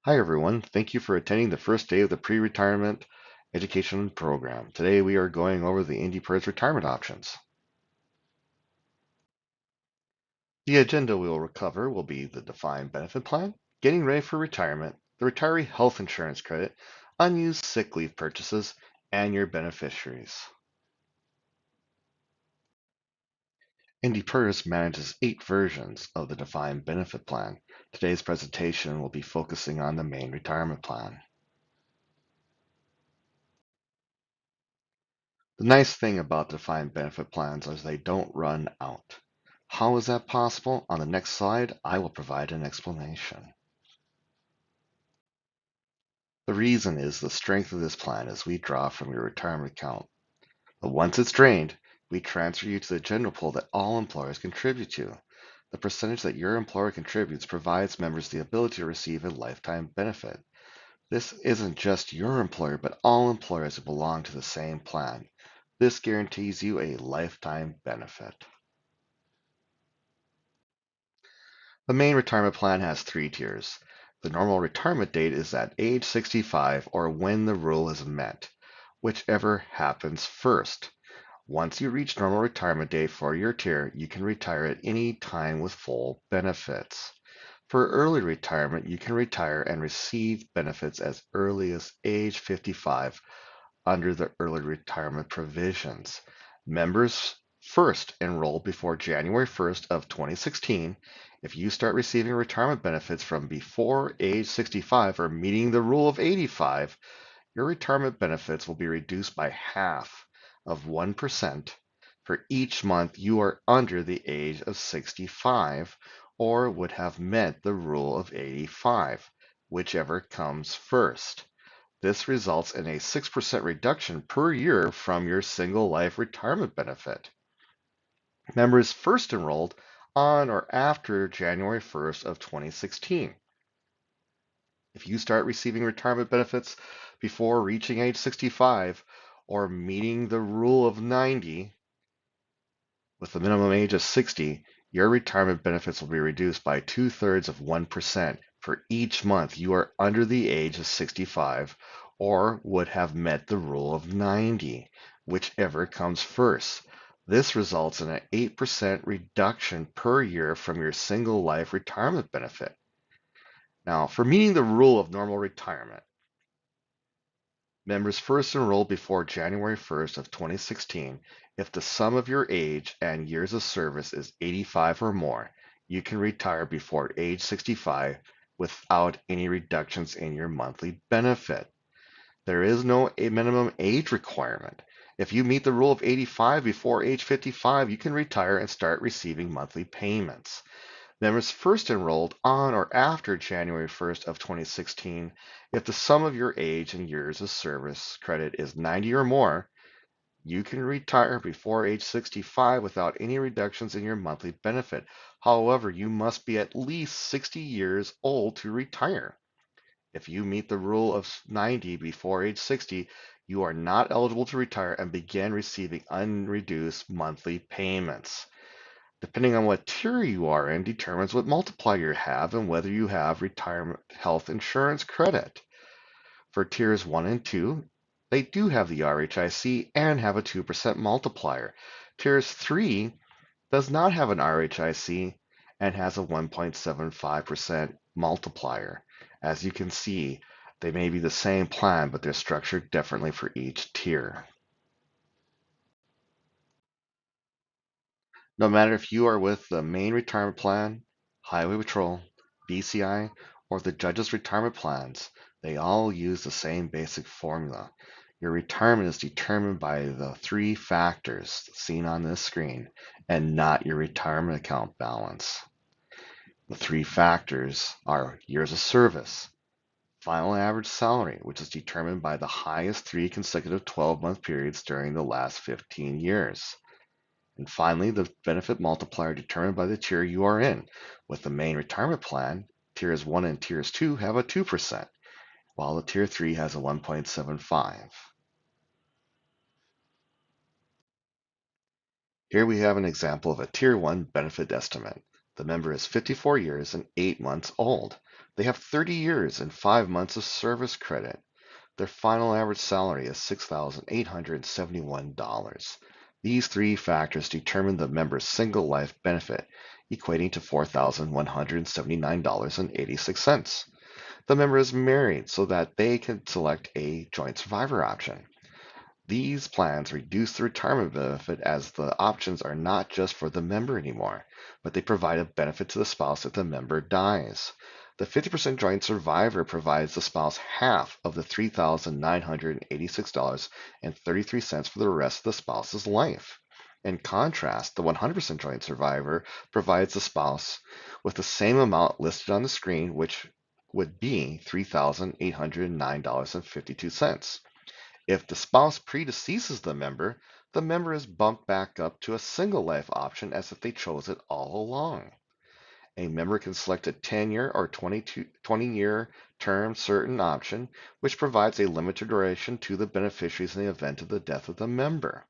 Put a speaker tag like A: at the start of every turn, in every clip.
A: Hi everyone, thank you for attending the first day of the pre-retirement education program. Today we are going over the NDPERS retirement options. The agenda we will cover will be the defined benefit plan, getting ready for retirement, the retiree health insurance credit, unused sick leave purchases, and your beneficiaries. NDPERS manages 8 versions of the defined benefit plan. Today's presentation will be focusing on the main retirement plan. The nice thing about defined benefit plans is they don't run out. How is that possible? On the next slide, I will provide an explanation. The reason is the strength of this plan is we draw from your retirement account. But once it's drained, we transfer you to the general pool that all employers contribute to. The percentage that your employer contributes provides members the ability to receive a lifetime benefit. This isn't just your employer, but all employers who belong to the same plan. This guarantees you a lifetime benefit. The main retirement plan has 3 tiers. The normal retirement date is at age 65 or when the rule is met, whichever happens first. Once you reach normal retirement date for your tier, you can retire at any time with full benefits. For early retirement, you can retire and receive benefits as early as age 55 under the early retirement provisions. Members first enrolled before January 1st of 2016. If you start receiving retirement benefits from before age 65 or meeting the rule of 85, your retirement benefits will be reduced by half of 1% for each month you are under the age of 65 or would have met the rule of 85, whichever comes first. This results in a 6% reduction per year from your single life retirement benefit. Members first enrolled on or after January 1st of 2016. If you start receiving retirement benefits before reaching age 65 or meeting the rule of 90 with the minimum age of 60, your retirement benefits will be reduced by 2/3 of 1% for each month you are under the age of 65 or would have met the rule of 90, whichever comes first. This results in an 8% reduction per year from your single life retirement benefit. Now, for meeting the rule of normal retirement, members first enrolled before January 1st of 2016, if the sum of your age and years of service is 85 or more, you can retire before age 65 without any reductions in your monthly benefit. There is no minimum age requirement. If you meet the rule of 85 before age 55, you can retire and start receiving monthly payments. Members first enrolled on or after January 1st of 2016, if the sum of your age and years of service credit is 90 or more, you can retire before age 65 without any reductions in your monthly benefit. However, you must be at least 60 years old to retire. If you meet the rule of 90 before age 60, you are not eligible to retire and begin receiving unreduced monthly payments. Depending on what tier you are in determines what multiplier you have and whether you have retirement health insurance credit. For tiers 1 and 2, they do have the RHIC and have a 2% multiplier. Tiers 3 does not have an RHIC and has a 1.75% multiplier. As you can see, they may be the same plan, but they're structured differently for each tier. No matter if you are with the main retirement plan, Highway Patrol, BCI, or the judge's retirement plans, they all use the same basic formula. Your retirement is determined by the 3 factors seen on this screen and not your retirement account balance. The 3 factors are years of service, final average salary, which is determined by the highest 3 consecutive 12-month periods during the last 15 years. And finally, the benefit multiplier determined by the tier you are in. With the main retirement plan, tiers 1 and tiers 2 have a 2%, while the tier 3 has a 1.75. Here we have an example of a tier 1 benefit estimate. The member is 54 years and 8 months old. They have 30 years and 5 months of service credit. Their final average salary is $6,871. These three factors determine the member's single life benefit, equating to $4,179.86. The member is married so that they can select a joint survivor option. These plans reduce the retirement benefit as the options are not just for the member anymore, but they provide a benefit to the spouse if the member dies. The 50% joint survivor provides the spouse half of the $3,986.33 for the rest of the spouse's life. In contrast, the 100% joint survivor provides the spouse with the same amount listed on the screen, which would be $3,809.52. If the spouse predeceases the member is bumped back up to a single life option as if they chose it all along. A member can select a 10-year or 20-year term certain option, which provides a limited duration to the beneficiaries in the event of the death of the member.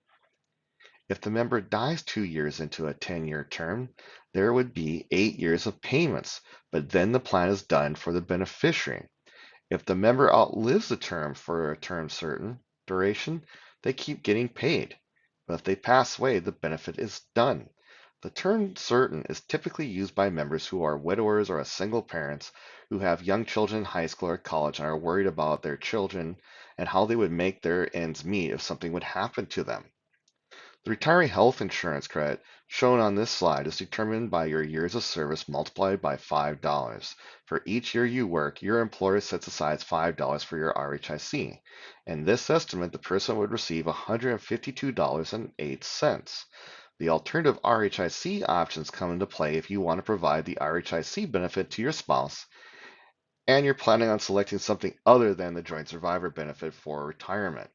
A: If the member dies 2 years into a 10-year term, there would be 8 years of payments, but then the plan is done for the beneficiary. If the member outlives the term for a term certain duration, they keep getting paid. But if they pass away, the benefit is done. The term certain is typically used by members who are widowers or single parents who have young children in high school or college and are worried about their children and how they would make their ends meet if something would happen to them. The retiree health insurance credit shown on this slide is determined by your years of service multiplied by $5. For each year you work, your employer sets aside $5 for your RHIC. In this estimate, the person would receive $152.08. The alternative RHIC options come into play if you want to provide the RHIC benefit to your spouse and you're planning on selecting something other than the joint survivor benefit for retirement.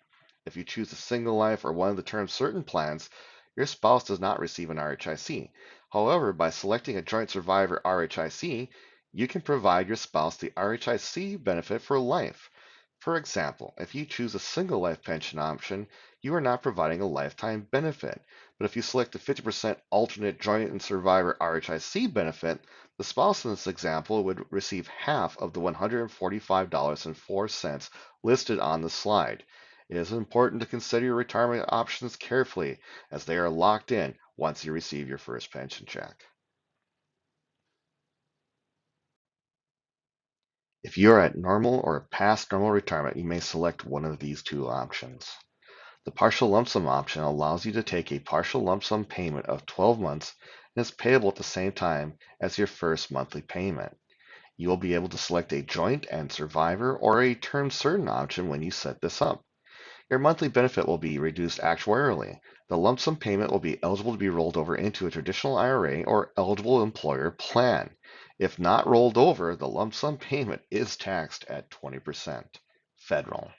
A: If you choose a single life or one of the term certain plans, your spouse does not receive an RHIC. However, by selecting a joint survivor RHIC, you can provide your spouse the RHIC benefit for life. For example, if you choose a single life pension option, you are not providing a lifetime benefit. But if you select the 50% alternate joint and survivor RHIC benefit, the spouse in this example would receive half of the $145.04 listed on the slide. It is important to consider your retirement options carefully as they are locked in once you receive your first pension check. If you are at normal or past normal retirement, you may select one of these two options. The partial lump sum option allows you to take a partial lump sum payment of 12 months and is payable at the same time as your first monthly payment. You will be able to select a joint and survivor or a term certain option when you set this up. Your monthly benefit will be reduced actuarially. The lump sum payment will be eligible to be rolled over into a traditional IRA or eligible employer plan. If not rolled over, the lump sum payment is taxed at 20% federal.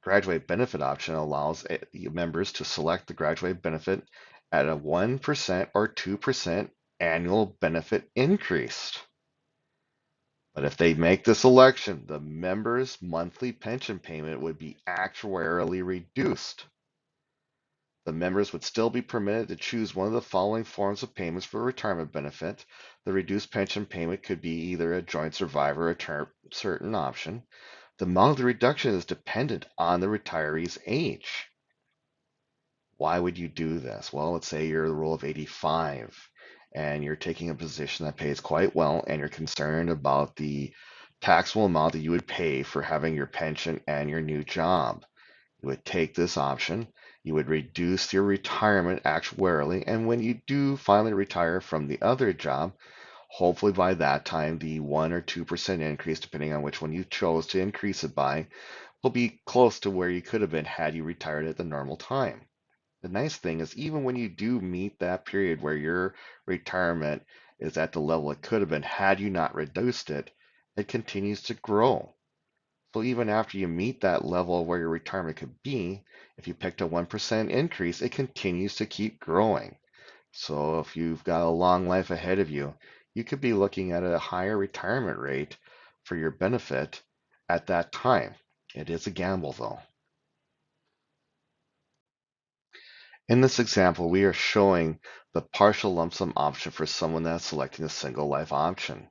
A: Graduate benefit option allows members to select the graduate benefit at a 1% or 2% annual benefit increase. But if they make this election, the member's monthly pension payment would be actuarially reduced. The members would still be permitted to choose one of the following forms of payments for retirement benefit. The reduced pension payment could be either a joint survivor or term certain option. The amount of the reduction is dependent on the retiree's age. Why would you do this? Well, let's say you're the rule of 85 and you're taking a position that pays quite well and you're concerned about the taxable amount that you would pay for having your pension and your new job. You would take this option, you would reduce your retirement actuarially, and when you do finally retire from the other job, hopefully by that time the 1 or 2% increase, depending on which one you chose to increase it by, will be close to where you could have been had you retired at the normal time. The nice thing is even when you do meet that period where your retirement is at the level it could have been had you not reduced it, it continues to grow. So even after you meet that level where your retirement could be, if you picked a 1% increase, it continues to keep growing. So if you've got a long life ahead of you, you could be looking at a higher retirement rate for your benefit at that time. It is a gamble though. In this example, we are showing the partial lump sum option for someone that's selecting a single life option.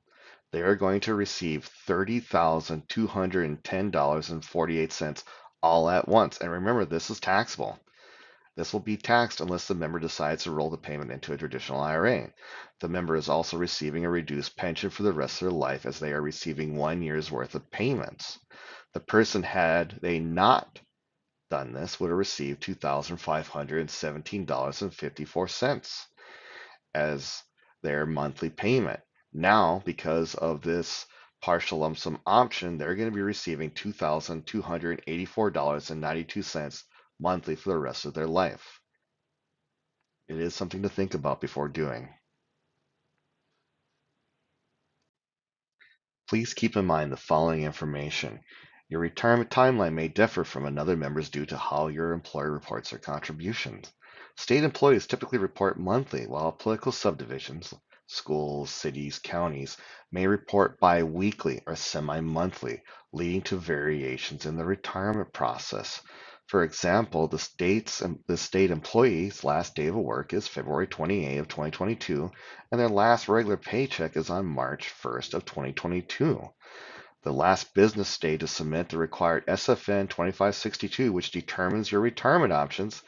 A: They are going to receive $30,210.48 all at once. And remember, this is taxable. This will be taxed unless the member decides to roll the payment into a traditional IRA. The member is also receiving a reduced pension for the rest of their life as they are receiving 1 year's worth of payments. The person, had they not done this, would have received $2,517.54 as their monthly payment. Now, because of this partial lump sum option, they're going to be receiving $2,284.92 monthly for the rest of their life. It is something to think about before doing. Please keep in mind the following information. Your retirement timeline may differ from another member's due to how your employer reports their contributions. State employees typically report monthly, while political subdivisions, schools, cities, counties, may report bi-weekly or semi-monthly, leading to variations in the retirement process. For example, the state employee's last day of work is February 28 of 2022, and their last regular paycheck is on March 1st of 2022. The last business day to submit the required SFN 2562, which determines your retirement options,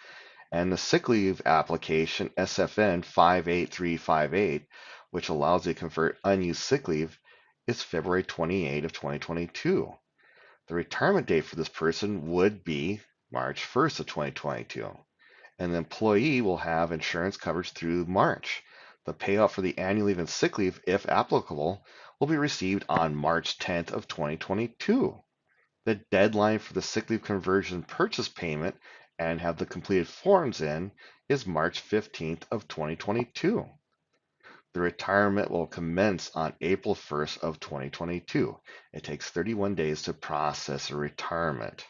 A: and the sick leave application SFN 58358, which allows you to convert unused sick leave, is February 28 of 2022. The retirement date for this person would be March 1st of 2022. And the employee will have insurance coverage through March. The payout for the annual leave and sick leave, if applicable, will be received on March 10th of 2022. The deadline for the sick leave conversion purchase payment and have the completed forms in is March 15th of 2022. The retirement will commence on April 1st of 2022. It takes 31 days to process a retirement.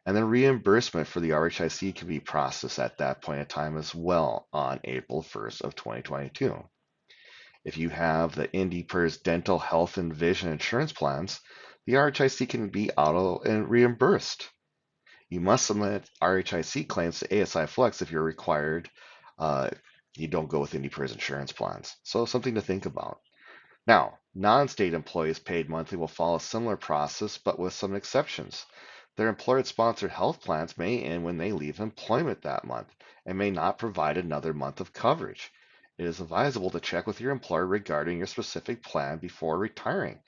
A: And then reimbursement for the RHIC can be processed at that point in time as well on April 1st of 2022. If you have the NDPERS dental, health, and vision insurance plans, the RHIC can be auto and reimbursed. You must submit RHIC claims to ASI Flex if you're required. You don't go with NDPERS insurance plans. So something to think about. Now, non-state employees paid monthly will follow a similar process, but with some exceptions. Their employer-sponsored health plans may end when they leave employment that month and may not provide another month of coverage. It is advisable to check with your employer regarding your specific plan before retiring.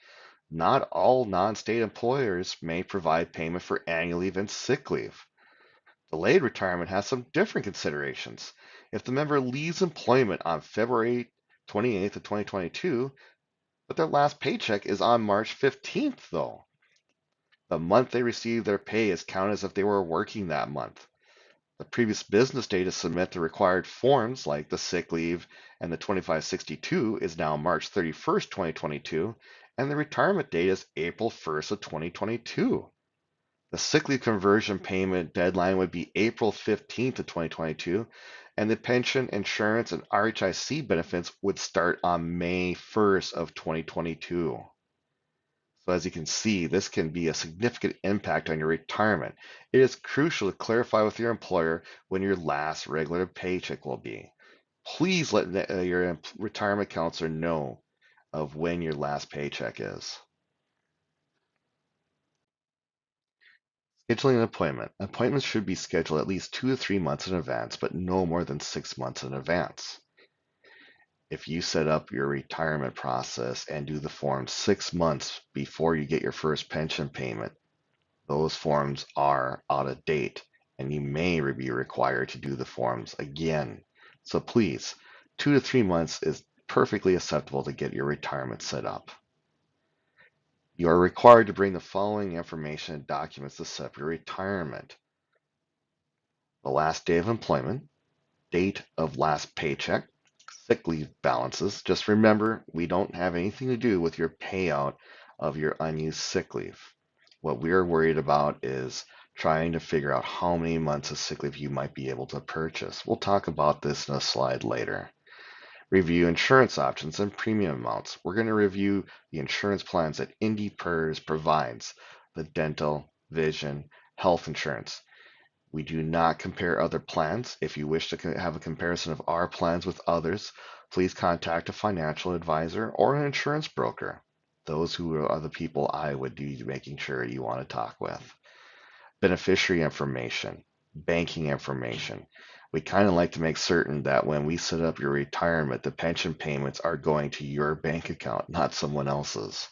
A: Not all non-state employers may provide payment for annual leave and sick leave. Delayed retirement has some different considerations. If the member leaves employment on February 28th of 2022, but their last paycheck is on March 15th, though, the month they receive their pay is counted as if they were working that month. The previous business day to submit the required forms like the sick leave and the 2562 is now March 31st, 2022, and the retirement date is April 1st of 2022. The sick leave conversion payment deadline would be April 15th of 2022, and the pension, insurance, and RHIC benefits would start on May 1st of 2022. So as you can see, this can be a significant impact on your retirement. It is crucial to clarify with your employer when your last regular paycheck will be. Please let your retirement counselor know of when your last paycheck is. Scheduling an appointment. Appointments should be scheduled at least 2 to 3 months in advance, but no more than 6 months in advance. If you set up your retirement process and do the form 6 months before you get your first pension payment, those forms are out of date and you may be required to do the forms again. So please, 2 to 3 months is perfectly acceptable to get your retirement set up. You are required to bring the following information and documents to set up your retirement: the last day of employment, date of last paycheck, sick leave balances. Just remember, we don't have anything to do with your payout of your unused sick leave. What we're worried about is trying to figure out how many months of sick leave you might be able to purchase. We'll talk about this in a slide later. Review insurance options and premium amounts. We're going to review the insurance plans that NDPERS provides, the dental, vision, health insurance. We do not compare other plans. If you wish to have a comparison of our plans with others, please contact a financial advisor or an insurance broker. Those who are the people I would be making sure you want to talk with. Beneficiary information, banking information. We kind of like to make certain that when we set up your retirement, the pension payments are going to your bank account, not someone else's.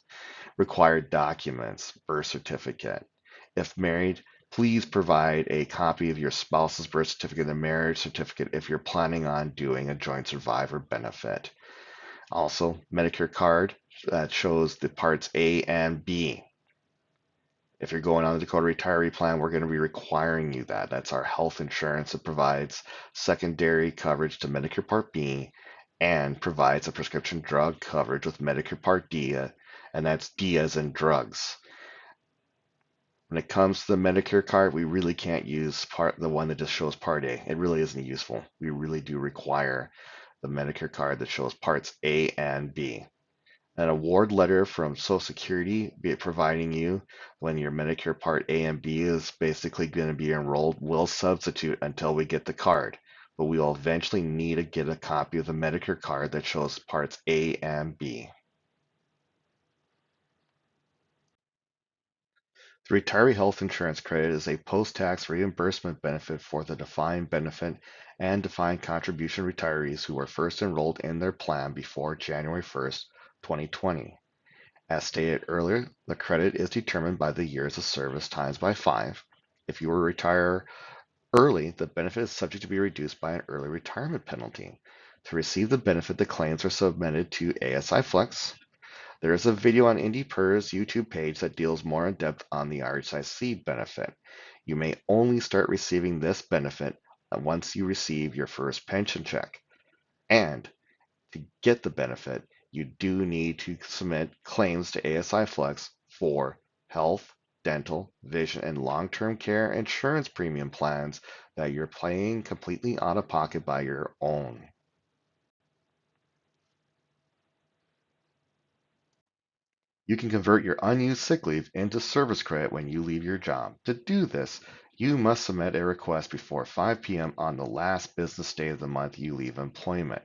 A: Required documents, birth certificate. If married, please provide a copy of your spouse's birth certificate and marriage certificate if you're planning on doing a joint survivor benefit. Also, Medicare card that shows the parts A and B. If you're going on the Dakota Retiree Plan, we're going to be requiring you that. That's our health insurance that provides secondary coverage to Medicare Part B and provides a prescription drug coverage with Medicare Part D, and that's D as in drugs. When it comes to the Medicare card, we really can't use the one that just shows Part A. It really isn't useful. We really do require the Medicare card that shows Parts A and B. An award letter from Social Security providing you when your Medicare Part A and B is basically going to be enrolled will substitute until we get the card. But we will eventually need to get a copy of the Medicare card that shows Parts A and B. The retiree health insurance credit is a post-tax reimbursement benefit for the defined benefit and defined contribution retirees who were first enrolled in their plan before January 1st, 2020. As stated earlier, the credit is determined by the years of service times by 5. If you were to retire early, the benefit is subject to be reduced by an early retirement penalty. To receive the benefit, the claims are submitted to ASI Flex. There is a video on NDPERS YouTube page that deals more in depth on the RHIC benefit. You may only start receiving this benefit once you receive your first pension check. And to get the benefit, you do need to submit claims to ASI Flex for health, dental, vision, and long-term care insurance premium plans that you're paying completely out of pocket by your own. You can convert your unused sick leave into service credit when you leave your job. To do this, you must submit a request before 5 p.m. on the last business day of the month you leave employment.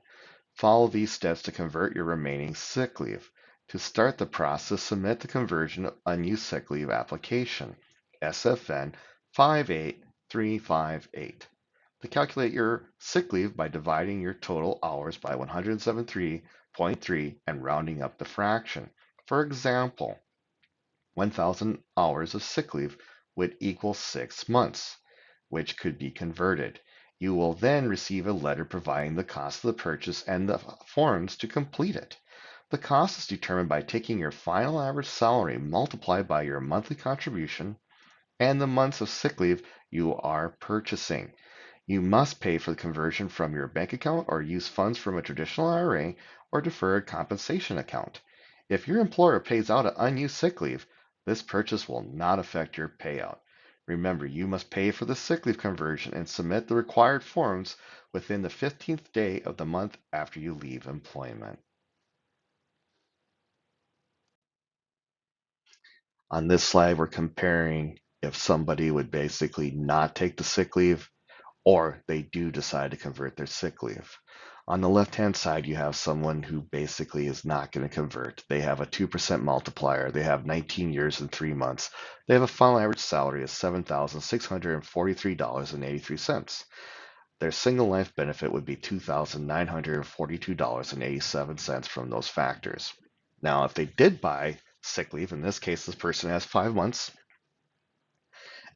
A: Follow these steps to convert your remaining sick leave. To start the process, submit the conversion of unused sick leave application, SFN 58358. To calculate your sick leave by dividing your total hours by 173.3 and rounding up the fraction. For example, 1,000 hours of sick leave would equal 6 months, which could be converted. You will then receive a letter providing the cost of the purchase and the forms to complete it. The cost is determined by taking your final average salary multiplied by your monthly contribution and the months of sick leave you are purchasing. You must pay for the conversion from your bank account or use funds from a traditional IRA or deferred compensation account. If your employer pays out an unused sick leave, this purchase will not affect your payout. Remember, you must pay for the sick leave conversion and submit the required forms within the 15th day of the month after you leave employment. On this slide, we're comparing if somebody would basically not take the sick leave or they do decide to convert their sick leave. On the left-hand side, you have someone who basically is not going to convert. They have a 2% multiplier. They have 19 years and 3 months. They have a final average salary of $7,643.83. Their single life benefit would be $2,942.87 from those factors. Now, if they did buy sick leave, in this case, this person has 5 months,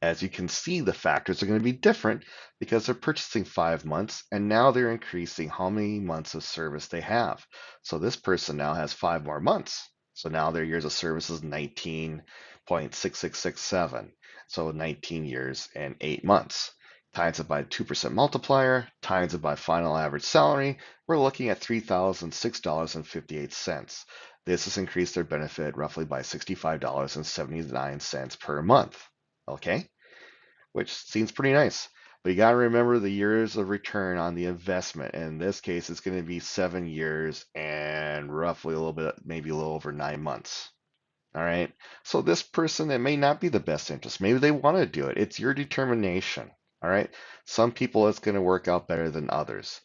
A: as you can see, the factors are going to be different because they're purchasing 5 months and now they're increasing how many months of service they have. So this person now has 5 more months. So now their years of service is 19.6667. So 19 years and 8 months. Times it by 2% multiplier, times it by final average salary, we're looking at $3,006.58. This has increased their benefit roughly by $65.79 per month. Okay? Which seems pretty nice. But you got to remember the years of return on the investment. In this case, it's going to be 7 years and roughly a little bit, maybe a little over 9 months. All right. So this person, it may not be the best interest. Maybe they want to do it. It's your determination. All right. Some people, it's going to work out better than others.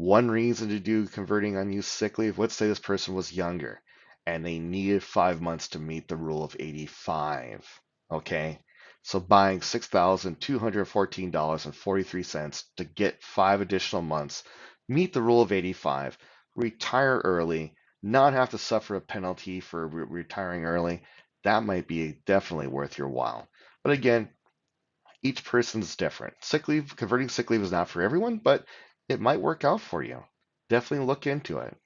A: One reason to do converting unused sick leave, let's say this person was younger and they needed 5 months to meet the rule of 85. Okay, so buying $6,214.43 to get 5 additional months, meet the rule of 85, retire early, not have to suffer a penalty for retiring early, that might be definitely worth your while. But again, each person's different. Sick leave, converting sick leave is not for everyone, but it might work out for you. Definitely look into it.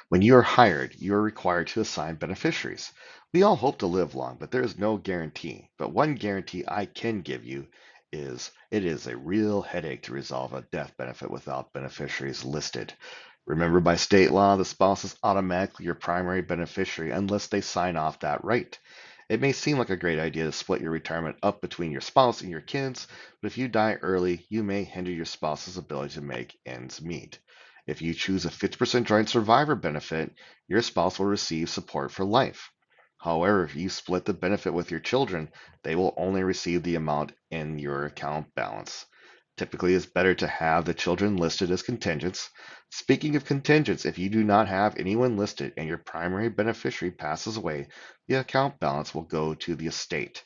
A: When you are hired, you are required to assign beneficiaries. We all hope to live long, but there is no guarantee. But one guarantee I can give you is it is a real headache to resolve a death benefit without beneficiaries listed. Remember, by state law, the spouse is automatically your primary beneficiary unless they sign off that right. It may seem like a great idea to split your retirement up between your spouse and your kids, but if you die early, you may hinder your spouse's ability to make ends meet. If you choose a 50% joint survivor benefit, your spouse will receive support for life. However, if you split the benefit with your children, they will only receive the amount in your account balance. Typically, it's better to have the children listed as contingents. Speaking of contingents, if you do not have anyone listed and your primary beneficiary passes away, the account balance will go to the estate.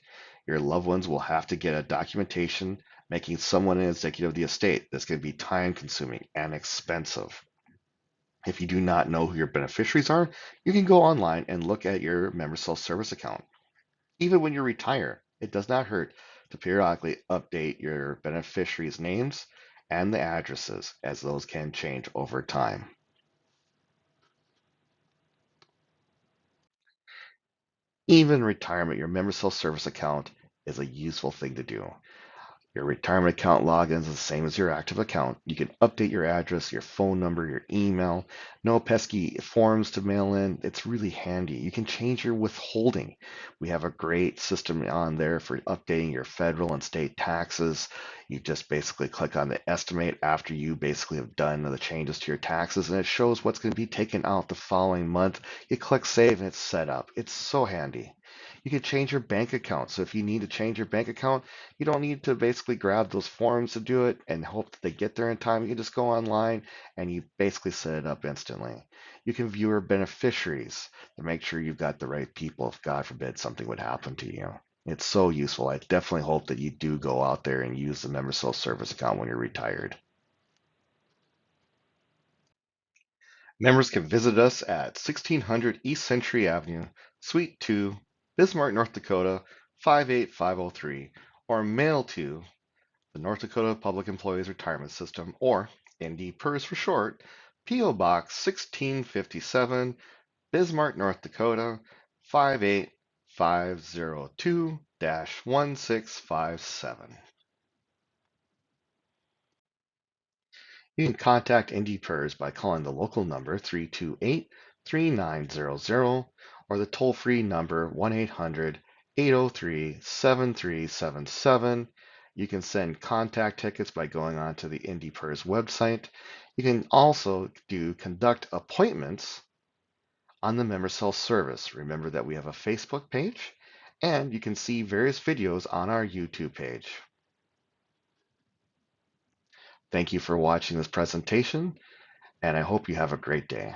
A: Your loved ones will have to get a documentation making someone an executive of the estate. This can be time consuming and expensive. If you do not know who your beneficiaries are, you can go online and look at your member self-service account. Even when you retire, it does not hurt to periodically update your beneficiaries' names and the addresses, as those can change over time. Even in retirement, your member self-service account is a useful thing to do. Your retirement account login is the same as your active account. You can update your address, your phone number, your email. No pesky forms to mail in. It's really handy. You can change your withholding. We have a great system on there for updating your federal and state taxes. You just basically click on the estimate after you basically have done the changes to your taxes, and it shows what's going to be taken out the following month. You click save and it's set up. It's so handy. You can change your bank account. So if you need to change your bank account, you don't need to basically grab those forms to do it and hope that they get there in time. You can just go online and you basically set it up instantly. You can view your beneficiaries to make sure you've got the right people if God forbid something would happen to you. It's so useful. I definitely hope that you do go out there and use the member self-service account when you're retired. Members can visit us at 1600 East Century Avenue, Suite 2, Bismarck, North Dakota 58503, or mail to the North Dakota Public Employees Retirement System, or NDPERS for short, P.O. Box 1657, Bismarck, North Dakota 58502-1657. You can contact NDPERS by calling the local number 328-3900 or the toll-free number 1-800-803-7377. You can send contact tickets by going onto the NDPERS website. You can also conduct appointments on the member self-service. Remember that we have a Facebook page, and you can see various videos on our YouTube page. Thank you for watching this presentation, and I hope you have a great day.